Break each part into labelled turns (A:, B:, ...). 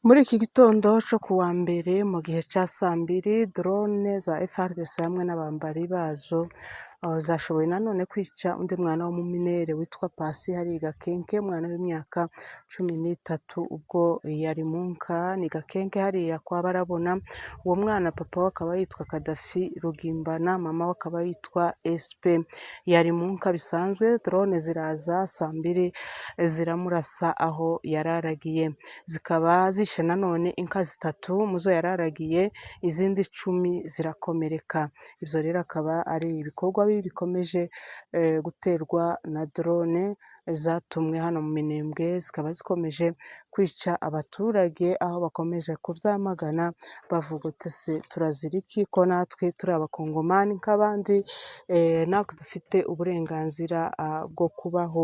A: Muri iki gitondo cyo kuwa mbere mu gihe cya saa mbiri drone za FARDC hamwe n'abambari bazo zashoboye nanone kwica undi mwana w'umuminere witwa Pasi hari Gakenke, umwana w'imyaka 13 ubwo yari munka ni Gakenke hariya kwa Barabona. Uwo mwana papa we akaba yitwa Kadafi Rugimbana, mama we akaba yitwa SP. Yari munka bisanzwe, drone ziraza saa mbiri ziramurasa aho yararagiye, zikaba zishe nanone inka 3 muzo yararagiye, izindi 10 zirakomereka. Ibyo rero akaba ari ibikorwa bikomeje guterwa na drone zatumwe hano mu Minembwe, zikaba zikomeje kwica abaturage aho bakomeje kubyamagana bavuga uti se turaziriki ko natwe turi abakongomani nk'abandi, natwe dufite uburenganzira bwo kubaho.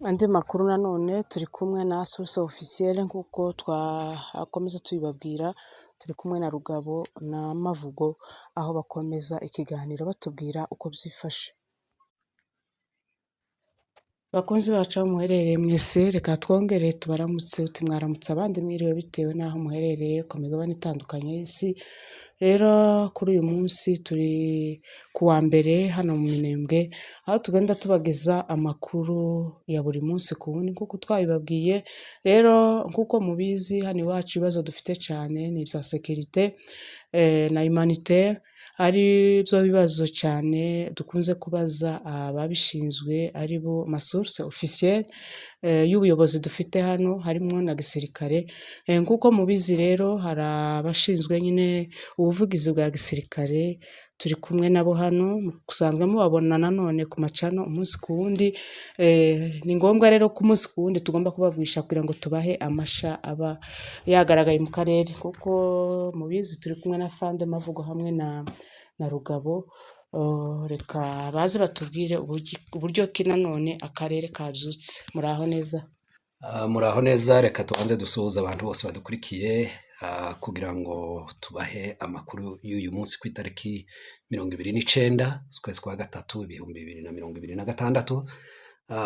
A: Andi makuru nanone turi kumwe na source officielle nk'uko twakomeza tuyibabwira, turi kumwe na Rugabo na Mavugo aho bakomeza ikiganiro batubwira uko byifashe. Bakunzi bacu aho muherereye mwese, reka twongere tubaramutse uti mwaramutse abandi mwiriwe bitewe n'aho muherereye ku migabane itandukanye y'isi. Rero kuri uyu munsi turi kuwa mbere hano mu Minembwe, aho tugenda tubageza amakuru ya buri munsi ku wundi nk'uko twabibabwiye. Rero nk'uko mubizi hano iwacu ibibazo dufite cyane ni ibya sekirite na humanitaire, ari byo bibazo cyane dukunze kubaza ababishinzwe ari bo masource officielle y'ubuyobozi dufite hano, harimo na gisirikare. Nk'uko mubizi rero hari abashinzwe nyine ubuvugizi bwa gisirikare, turi kumwe nabo hano, kusanzwe mubabona nanone ku macano umunsi ku wundi. Ni ngombwa rero ko umunsi ku wundi tugomba kubavugisha kugira ngo tubahe amasha aba yagaragaye mu karere, kuko mubizi turi kumwe na Fande Mavugo hamwe na Rugabo. Reka baze batubwire uburyo ki nanone akarere kabyutse. Muraho neza?
B: Muraho neza. Reka tubanze dusuhuza abantu bose badukurikiye kugira ngo tubahe amakuru y'uyu munsi ku itariki 29 z'ukwezi kwa gatatu 2026.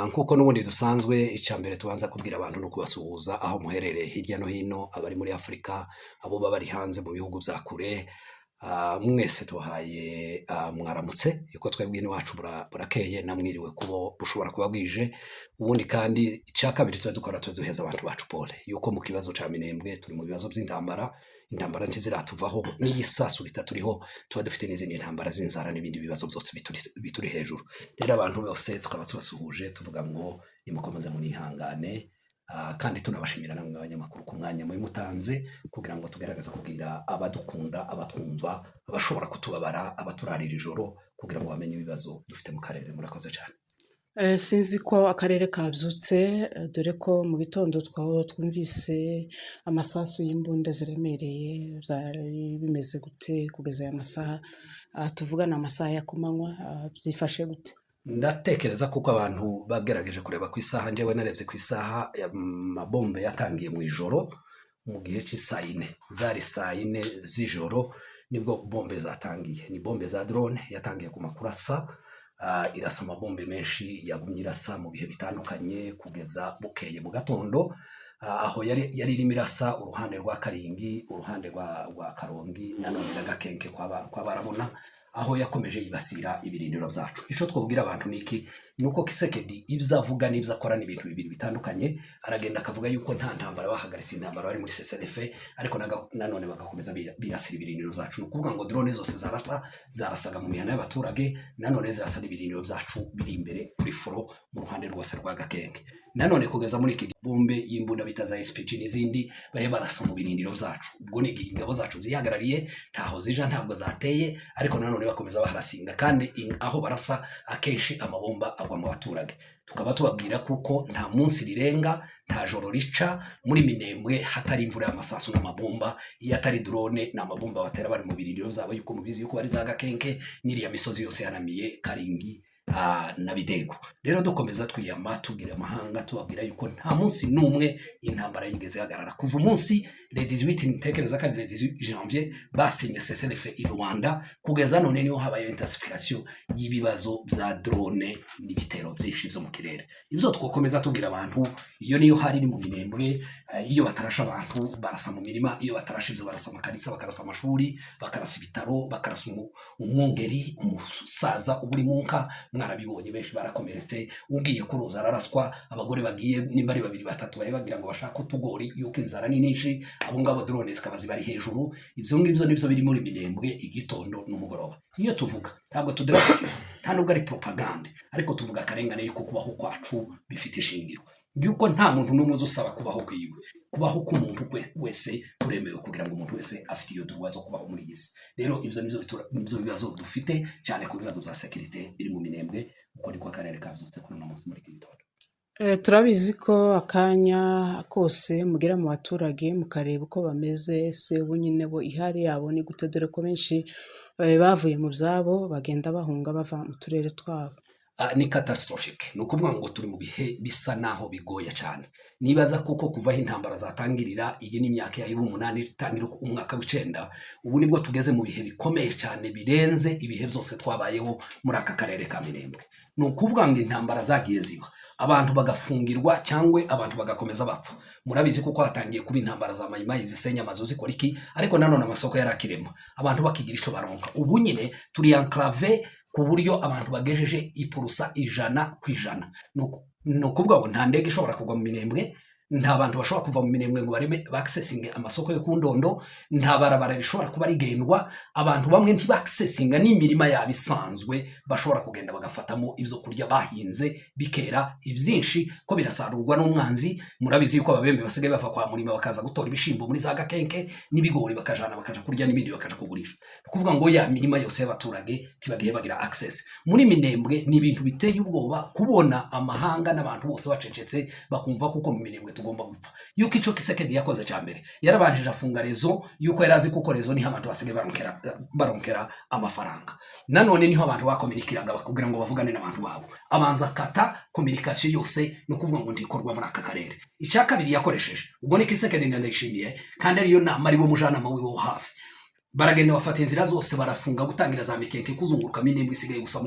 B: Nk'uko n'ubundi dusanzwe, icya mbere tubanza kubwira abantu no kubasuhuza aho muherereye hirya no hino, abari muri Afurika, abo baba bari hanze mu bihugu bya kure. Mwese tubahaye mwaramutse, yuko twebwe iwacu burakeye namwiriwe kubo bushobora kuba bwije. Ubundi kandi icya kabiri tuba dukora duheza abantu bacu pole, yuko mu kibazo cya Minembwe turi mu bibazo by'intambara ntiziratuvaho, n'iyisasu ritaturiho, tuba dufite n'izindi ntambara z'inzara n'ibindi bibazo byose bituri hejuru. Rero abantu bose tukaba tubasuhuje tuvuga ngo nimukomeze munihangane, kandi tunabashimira namwe abanyamakuru ku mwanya muri mutanze kugira ngo tugaragaze kubwira abadukunda, abatwumva, abashobora kutubabara, abaturarira ijoro kugira ngo bamenye ibibazo dufite mu karere. Murakoze cyane.
A: Sinzi ko akarere kabyutse, dore ko mu gitondo twumvise amasasu y'imbunda ziremereye. Byari bimeze gute kugeza aya masaha tuvugana, amasaha ya kumanywa, byifashe gute?
B: Ndatekereza kuko abantu bagerageje kureba ku isaha, njyewe narebye ku isaha, mabombe yatangiye mu ijoro mu gihe cy'isaa 4, zari saa 4 z'ijoro nibwo bombe zatangiye. Ni bombe za drone yatangiye ku makurasa, irasa amabombe menshi, yagumye irasa mu bihe bitandukanye kugeza bukeye mu gatondo, aho yari irimo irasa uruhande rwa Karingi, uruhande rwa Karongi, nanone na Gakenke kwa Barabona, aho yakomeje yibasira ibirindiro byacu. Icyo twabwira abantu niki, nuko Kisekedi ibyo avuga n'ibyo akora ni ibintu bibiri bitandukanye. Aragenda akavuga yuko nta ntambara bahagaritse, intambara bari muri CCDF, ariko nanone bagakomeza birasira ibirindiro byacu. Nukuvuga ngo drone zose zarasaga mu mihana y'abaturage, nanone zirasa ibirindiro byacu biri imbere kuri foro mu ruhande rwose rwa Gakenke. Nanone kugeza muri iki bombe y'imbunda bita za SPG n'izindi bahe barasa mu birindiro byacu. Ubwo ni ingabo zacu zihagarariye, ntaho zija, ntabwo zateye, ariko nanone bakomeza baharasinga, kandi aho barasa akenshi amabomba agwa mu baturage. Tukaba tubabwira kuko nta munsi rirenga, nta joro rica muri Minembwe hatari imvura y'amasasu n'amabomba. Iyo atari drone n'amabomba batera bari mu birindiro byabo, yuko mubizi yuko bari za Gakenke n'iriya misozi yose yanamiye Karingi na Bidego. Rero dukomeza twiyama tubwira amahanga tubabwira yuko nta munsi n'umwe intambara yigeze hagarara kuva umunsi le 18 ntekereza kandi le 18 janvier basinye cessez-le-feu i Rwanda kugeza none niho habaye intensification y'ibibazo bya drone n'ibitero byinshi byo mu kirere. Ibyo twokomeza tubwira abantu iyo niyo hari mu Minembwe, iyo batarasha abantu barasa mu mirima, iyo batarasha ibyo barasa amakanisa, bakarasa amashuri, bakarasa ibitaro, bakarasa umwungeri, umusaza uburi munka, mwarabibonye benshi barakomeretse, ugiye kuruza araraswa, abagore bagiye nimba ari 2-3 baye bagira ngo bashaka utugori yuko inzara ni nyinshi, abo ngabo drone zikaba zibari hejuru. Ibyo ngibyo nibyo biri muri Minembwe igitondo n'umugoroba. Iyo tuvuga ntabwo tudrafitiza, nta nubwo ari propaganda, ariko tuvuga akarengane yuko kubaho kwacu bifite ishingiro, yuko nta muntu n'umwe uzusaba kubaho kwiwe, kubaho k'umuntu wese kuremewe kugira ngo umuntu wese afite iyo droit zo kubaho muri isi. Rero ibyo nibyo bibazo dufite cyane ku bibazo bya security biri mu Minembwe, uko niko akarere kabyutse kuri uno munsi muri gitondo.
A: Turabizi ko akanya kose mugira mu baturage mukareba uko bameze, se ubu nyine bo ihari yabo ni gute, dore ko benshi bavuye mu byabo bagenda bahunga bava mu turere twabo.
B: Ni catastrophic, ni ukuvuga ngo turi mu bihe bisa naho bigoye cyane. Nibaza kuko kuva aho intambara zatangirira, iyi ni imyaka ya 8 itangira umwaka w'9, ubu nibwo tugeze mu bihe bikomeye cyane birenze ibihe byose twabayeho muri aka karere ka Minembwe. Ni ukuvuga ngo intambara zagiye ziba, abantu bagafungirwa cyangwa abantu bagakomeza bapfa. Murabizi kuko hatangiye kuba intambara za mayimayi zisenya amazu zikora iki, ariko nanone amasoko yarakirema, abantu bakigira ico baronka. Ubu nyine turi enclave ku buryo abantu bagejeje ipurusa 100%. No kuvuga ngo nta ndege ishobora kugwa mu Minembwe, nta bantu bashobora kuva mu Minembwe ngo bareme accessing amasoko yo kundondo, nta barabara rishobora kuba rigendwa, abantu bamwe ntibaccessinga n'imirima yabisanzwe bashobora kugenda bagafatamo ibyo kurya bahinze bikera ibyinshi ko birasarurwa n'umwanzi. Murabizi yuko ababembe basigaye bafa kwa murima bakaza gutora ibishimbo muri za gakenke n'ibigori bakaja kurya n'ibindi bakaja kugurisha. Kuvuga ngo ya mirima yose y'abaturage tibagiye bagira access. Muri Minembwe ni ibintu biteye ubwoba kubona amahanga n'abantu bose bacecetse bakumva kuko mu Minembwe tugomba gupfa. Yuko ico Kisekedi yakoze cyambere yarabanjije afunga rezo, yuko yarazi kuko rezo niho abantu basigaye baronkera amafaranga. Nanone niho abantu bakominikiraga bakubwira ngo bavugane n'abantu babo, abanza kata communication yose no kuvuga ngo ndikorwa muri aka karere. Icya kabiri yakoresheje ubwo ni Kisekedi ndayishimiye, kandi ariyo nama ari bo mujana mawe wo hafi, baragenda bafata inzira zose barafunga gutangira za mikenke kuzunguruka Minembwe isigaye gusa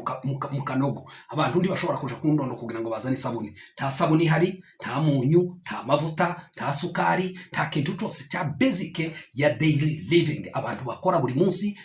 B: mu Kanogo. Abantu ndi bashobora kuja kundondo kugira ngo bazane isabuni, nta sabuni hari, nta munyu, nta mavuta, nta sukari, nta kintu cyose cya basic ya daily living abantu bakora buri munsi,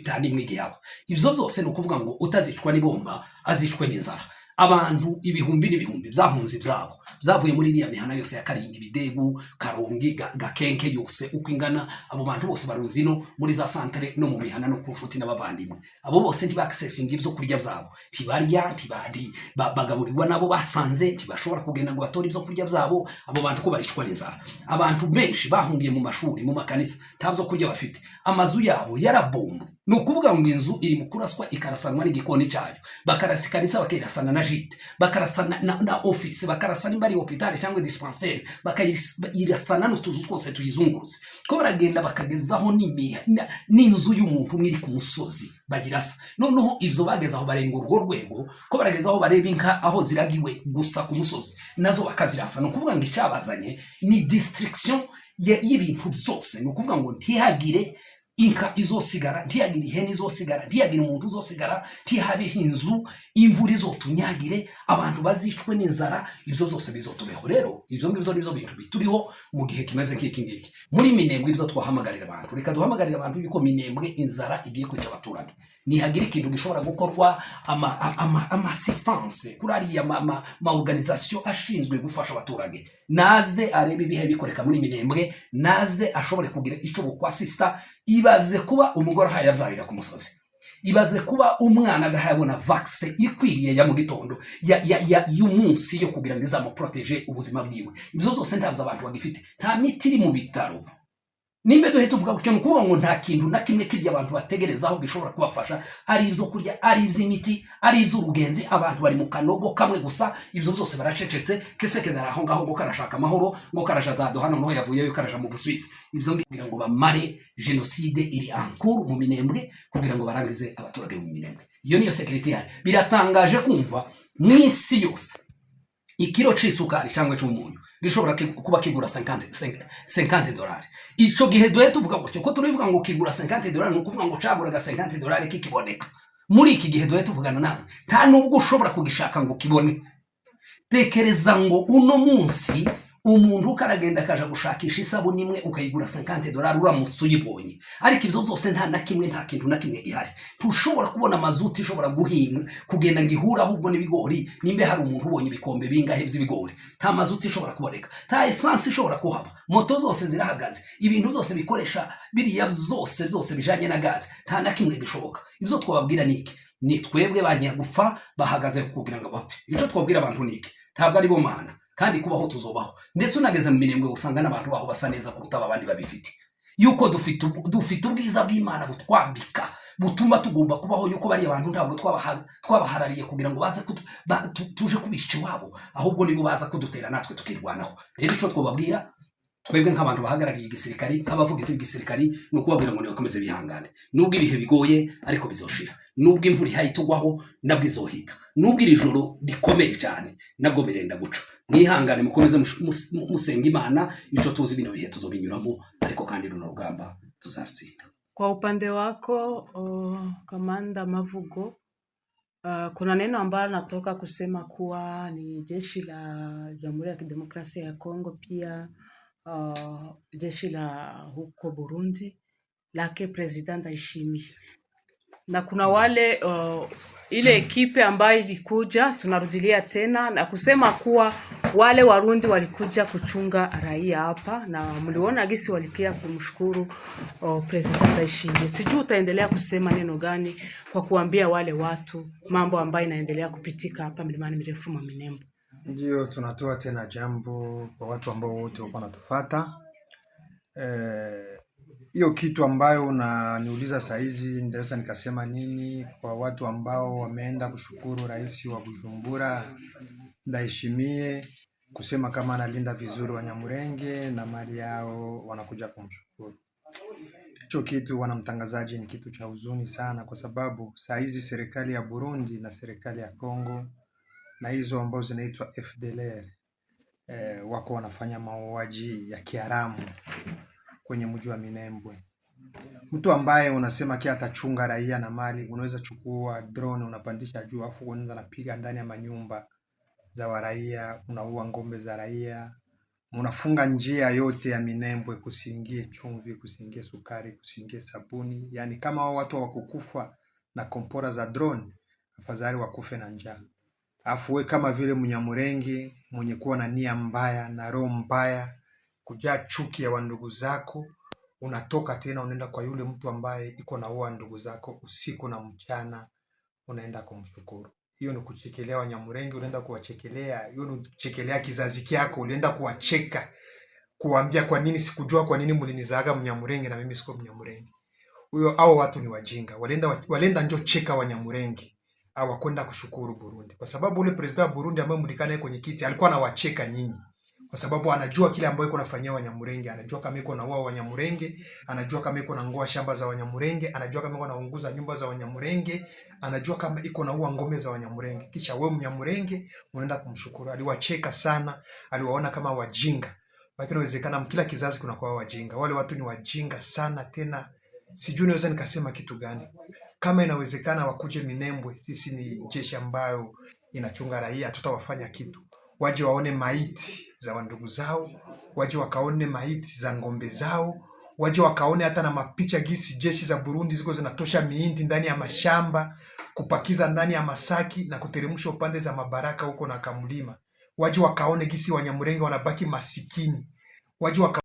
B: nta nimwe yabo. Ibyo byose ni ukuvuga ngo utazicwa n'ibomba azicwe n'inzara. Abantu ibihumbi n'ibihumbi byahunze byabo zavuye muri iriya mihana yose ya Karingi, Bidegu, Karongi, Gakenke yose uko ingana. Abo bantu bose barunzi no muri za santere no mu mihana no kushuti n'abavandimwe. Abo bose ntibaccessing ibyo kurya byabo, ntibarya, ntibandi bagaburirwa nabo basanze, ntibashobora kugenda ngo batora ibyo kurya byabo. Abo bantu ko baricwa n'inzara. Abantu benshi bahungiye mu mashuri, mu makanisa, ntabyo kurya bafite, amazu yabo yarabombe. Ni ukuvuga ngo inzu iri mu kuraswa ikarasanwa n'igikoni cyayo, bakarasikanisa bakirasana na jite, bakarasana na office, bakarasana imbari hôpital cyangwa dispensaire, bakayirasana n'utuzu twose tuyizungurutse. Ko baragenda bakagezaho n'inzu y'umuntu mwiri ku musozi bagirasa. Noneho ibyo bagezaho barenga urwo rwego, ko baragezaho bareba inka aho ziragiwe gusa ku musozi nazo bakazirasa. No kuvuga ngo icabazanye ni distriction y'ibintu byose. Ni ukuvuga ngo ntihagire inka izosigara, ntiyagire ihene izosigara, ntiyagire umuntu uzosigara, ntihabe inzu, imvura izotunyagire, abantu bazicwe n'inzara. Ibyo byose bizotubeho. Rero ibyo ngibyo nibyo bintu bituriho mu gihe kimeze nk'iki ngiki. Muri Minembwe ibyo twahamagarira abantu, reka duhamagarira abantu yuko Minembwe inzara igiye kwica abaturage. Nihagira ikintu gishobora gukorwa, ama assistance kuri ariya ma organisation ashinzwe gufasha abaturage, naze arebe ibihe bikoreka muri Minembwe, naze ashobore kugira ico bukwasista. Ibaze kuba umugore hayabyarira ku musozi, ibaze kuba umwana agahayabona vaccine ikwiriye ya mu gitondo y'umunsi yo kugira ngo izamuprotege ubuzima bwiwe. Ibyo byose ntabyo abantu bagifite, nta miti iri mu bitaro. Nimbe duhe tuvuga gutyo nukuvuga ngo nta kintu na kimwe kibya abantu bategerezaho gishobora kubafasha, ari ibyo kurya, ari iby'imiti, ari iby'urugenzi. Abantu bari mu kanogo kamwe gusa, ibyo byose baracecetse. Kisekedi aho ngaho ngo karashaka amahoro, ngo karaja za Doha, noneho yavuyeyo karaja mu Busuwisi. Ibyo ngira ngo bamare genocide iri en cours mu Minembwe kugira ngo barangize abaturage mu Minembwe. Iyo niyo security yari. Biratangaje kumva mwisi yose ikiro c'isukari cyangwa c'umunyu gishobora kuba kigura 50 dolari. Ico gihe duhe tuvuga gutyo ko turivuga ngo kigura 50 dolari nukuvuga ngo caguraga 50 dolari kikiboneka. Muri iki gihe duhe tuvugana nawe nta nubwo ushobora kugishaka ngo kibone. Tekereza ngo uno munsi umuntu ukaragenda akaja gushakisha isabuni imwe ukayigura 50 dolari uramutse uyibonye, ariko ivyo zose nta na kimwe, nta kintu na kimwe gihari. Tushobora kubona mazuti ishobora guhinga kugenda ngihura ahubwo n'ibigori, nimbe hari umuntu ubonye ibikombe bingahe by'ibigori, nta mazuti ishobora kuboneka, nta essence ishobora kuhaba, moto zose zirahagaze, ibintu zose bikoresha biriya zose bijanye na gaze, nta na kimwe gishoboka. Ivyo twababwira niki? Ni twebwe banyagupfa bahagaze kugira ngo bapfe. Ico twabwira abantu niki? Ntabwo ari bo mana, kandi kubaho tuzobaho. Ndetse unageze mu mirembwe usanga n'abantu baho basa neza kuruta abandi babifite. Yuko dufite ubwiza bw'Imana butwambika, butuma tugomba kubaho, yuko bari abantu ntabwo twabaharariye kugira ngo baze tuje kubisha iwabo, ahubwo nibo baza kudutera natwe tukirwanaho. Rero ico twababwira twebwe nk'abantu bahagarariye igisirikari, nk'abavugizi b'igisirikari, no kubabwira ngo nibakomeze bihangane. Nubwo ibihe bigoye ariko bizoshira. Nubwo imvura ihayitugwaho nabwo izohita. Nubwo iri joro rikomeye cyane nabwo birenda guca. Mwihangane mukomeze musenga Imana, ico tuzi bino bihe tuzobinyuramo, ariko kandi runo rugamba tuzarutsinda.
A: Kwa upande wako Kamanda Mavugo, kuna neno ambalo natoka kusema kuwa ni jeshi la Jamhuri ya Kidemokrasia ya Kongo, pia jeshi la huko Burundi lake President Ndayishimiye, na kuna wale ile ekipe ambayo ilikuja, tunarudilia tena na kusema kuwa wale Warundi walikuja kuchunga raia hapa, na mliona gisi walikia kumshukuru President Ndayishimiye. Sijui utaendelea kusema neno gani kwa kuambia wale watu mambo ambayo inaendelea kupitika hapa Milimani Mirefu mwa Minembwe?
C: Ndio tunatoa tena jambo kwa watu ambao wote wako natufuata. Hiyo kitu ambayo unaniuliza saa hizi ndaweza nikasema nini kwa watu ambao wameenda kushukuru rais wa Bujumbura Ndayishimiye, kusema kama analinda vizuri Wanyamulenge na mali yao wanakuja kumshukuru. Hicho kitu wanamtangazaji ni kitu cha huzuni sana, kwa sababu saa hizi serikali ya Burundi na serikali ya Kongo na hizo ambao zinaitwa FDLR wako wanafanya mauaji ya kiharamu kwenye mji wa Minembwe. Mtu ambaye unasema kia atachunga raia na mali, unaweza chukua drone unapandisha juu afu unaanza napiga ndani ya manyumba za waraia, unaua ngombe za raia, unafunga njia yote ya Minembwe, kusiingie chumvi, kusiingie sukari, kusiingie sabuni. Yani kama hao watu hawakukufa na kompora za drone, afadhali wakufe na njaa. Afu we kama vile Mnyamulenge mwenye kuwa na nia mbaya na roho mbaya, kujaa chuki ya wandugu zako, unatoka tena unaenda kwa yule mtu ambaye iko na uwa ndugu zako usiku na mchana, unaenda kumshukuru. Hiyo ni kuchekelea Wanyamulenge, unaenda kuwachekelea. Hiyo ni kuchekelea kizazi kyako, unaenda kuwacheka, kuambia kwa nini sikujua, kwa nini mlinizaga Mnyamulenge na mimi siko Mnyamulenge. Huyo au watu ni wajinga. Walenda njo cheka Wanyamulenge, hawakwenda kushukuru Burundi. Kwa sababu ule president wa Burundi ambaye mlikana kwenye kiti alikuwa anawacheka nyinyi, kwa sababu anajua kile ambacho iko nafanyia Wanyamulenge, anajua kama iko na wao Wanyamulenge, anajua kama iko na ngoa shamba za Wanyamulenge, anajua kama iko naunguza nyumba za Wanyamulenge, anajua kama iko na ua ngome za Wanyamulenge. Kisha wewe Mnyamulenge unaenda kumshukuru. Aliwacheka sana, aliwaona kama wajinga. Lakini inawezekana kila kizazi kuna kwa wajinga. Wale watu ni wajinga sana, tena sijui naweza nikasema kitu gani. Kama inawezekana wakuje Minembwe, sisi ni jeshi ambayo inachunga raia, tutawafanya kitu. Waje waone maiti za wandugu zao, waje wakaone maiti za ngombe zao, waje wakaone hata na mapicha gisi jeshi za Burundi ziko zinatosha miindi ndani ya mashamba, kupakiza ndani ya masaki na kuteremsha upande za Mabaraka huko na Kamulima. Waje wakaone gisi Wanyamulenge wanabaki masikini. Waje